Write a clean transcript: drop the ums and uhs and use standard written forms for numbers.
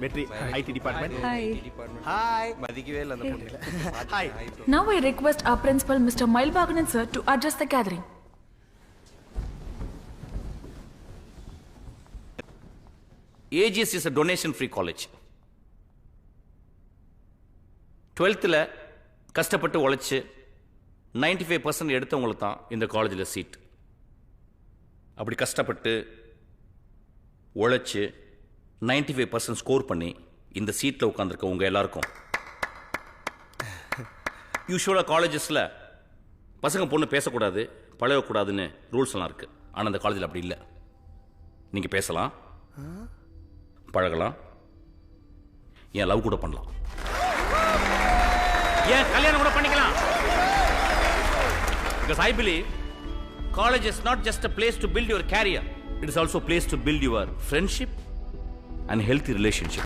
வெற்றி IT department. Hi. Hi. மதிக்கவே இல்லை அந்த பொண்ணு. Hi. Now I request our principal, Mr. Mailbaganan sir, to address the gathering. AGS is a donation-free college. 12th கஷ்டப்பட்டு உழைச்சு 95% எடுத்தவங்களுக்கு தான் இந்த காலேஜில் சீட். அப்படி கஷ்டப்பட்டு உழைச்சு 95% ஸ்கோர் பண்ணி இந்த சீட்டில் உட்காந்துருக்க உங்கள் எல்லாருக்கும் யூஸ்வலாக காலேஜஸில் பசங்க பொண்ணு பேசக்கூடாது பழகக்கூடாதுன்னு ரூல்ஸ் எல்லாம் இருக்குது. ஆனால் அந்த காலேஜில் அப்படி இல்லை. நீங்கள் பேசலாம், பழகலாம், ஏன் லவ் கூட பண்ணலாம், ஏன் கல்யாணம் கூட பண்ணிக்கலாம். Because I believe college is not just a place to build your career. It is also a place to build your friendship and healthy relationship.